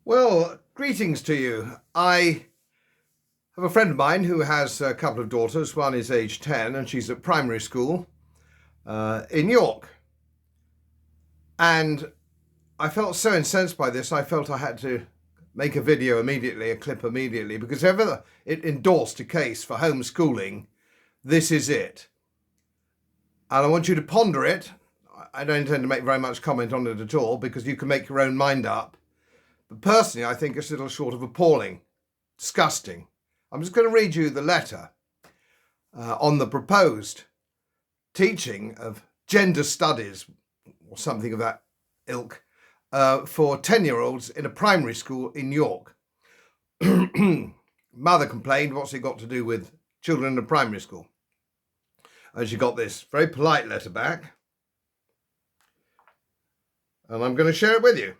Well, greetings to you. I have a friend of mine who has a couple of daughters. One is age 10 and she's at primary school in York. And I felt so incensed by this, I felt I had to make a video immediately, a clip immediately, because if ever it endorsed a case for homeschooling, this is it. And I want you to ponder it. I don't intend to make very much comment on it at all, because you can make your own mind up. But personally, I think it's a little short of appalling, disgusting. I'm just going to read you the letter on the proposed teaching of gender studies, or something of that ilk, for 10-year-olds in a primary school in York. Mother complained, what's it got to do with children in a primary school? And she got this very polite letter back. And I'm going to share it with you.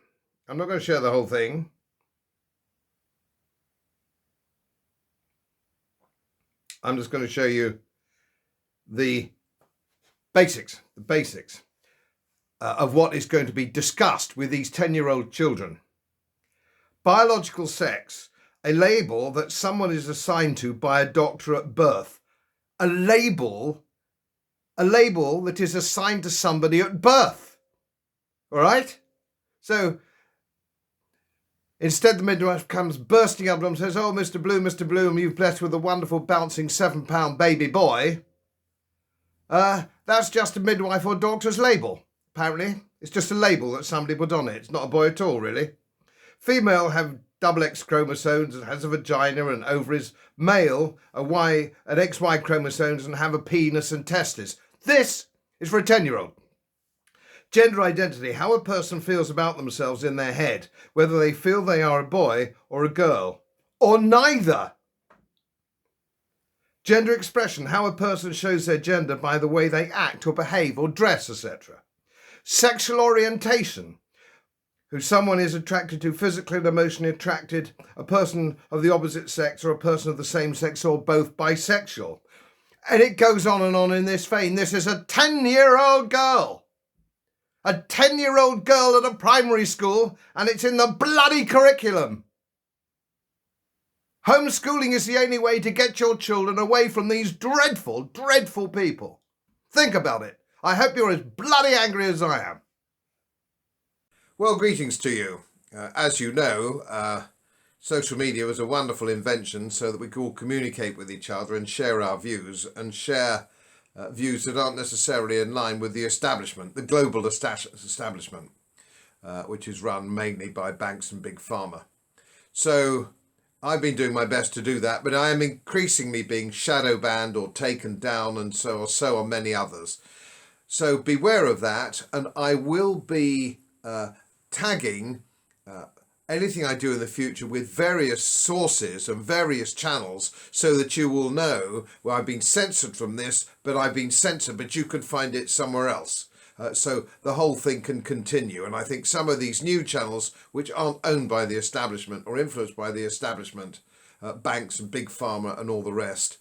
I'm not going to share the whole thing. I'm just going to show you the basics of what is going to be discussed with these 10-year-old children. Biological sex, a label that someone is assigned to by a doctor at birth. A label that is assigned to somebody at birth. All right? So instead, the midwife comes bursting up and says, "Oh, Mr. Bloom, you've blessed with a wonderful bouncing 7-pound baby boy." That's just a midwife or doctor's label, apparently. It's just a label that somebody put on it. It's not a boy at all, really. Female have double X chromosomes and has a vagina and ovaries. Male, an XY chromosomes and have a penis and testes. This is for a 10-year-old. Gender identity, how a person feels about themselves in their head, whether they feel they are a boy or a girl, or neither. Gender expression, how a person shows their gender by the way they act or behave or dress, etc. Sexual orientation, who someone is attracted to, physically and emotionally attracted, a person of the opposite sex or a person of the same sex or both bisexual. And it goes on and on in this vein. This is a 10-year-old girl. A 10-year-old girl at a primary school, and it's in the bloody curriculum. Homeschooling is the only way to get your children away from these dreadful, dreadful people. Think about it. I hope you're as bloody angry as I am. Well, greetings to you. As you know, social media was a wonderful invention so that we could all communicate with each other and share our views and share views that aren't necessarily in line with the establishment, the global establishment, which is run mainly by banks and big pharma. So I've been doing my best to do that, but I am increasingly being shadow banned or taken down, and so are many others. So beware of that, and I will be tagging anything I do in the future with various sources and various channels so that you will know, well, I've been censored from this, but I've been censored, but you can find it somewhere else. So the whole thing can continue. And I think some of these new channels, which aren't owned by the establishment or influenced by the establishment, banks and big pharma and all the rest,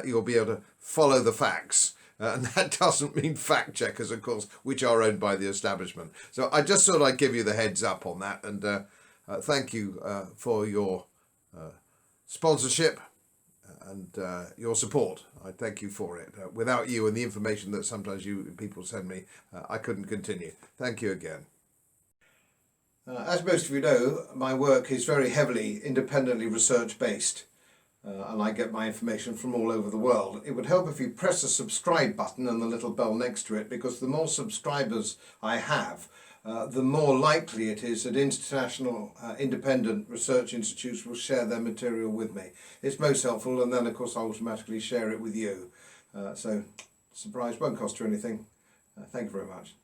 you'll be able to follow the facts. And that doesn't mean fact checkers, of course, which are owned by the establishment. So I just thought I'd give you the heads up on that. And thank you for your sponsorship and your support. I thank you for it. Without you and the information that sometimes you people send me, I couldn't continue. Thank you again. As most of you know, my work is very heavily independently research based, and I get my information from all over the world. It would help if you press the subscribe button and the little bell next to it, because the more subscribers I have, the more likely it is that international independent research institutes will share their material with me. It's most helpful, and then of course I automatically share it with you. So surprise, won't cost you anything. Thank you very much.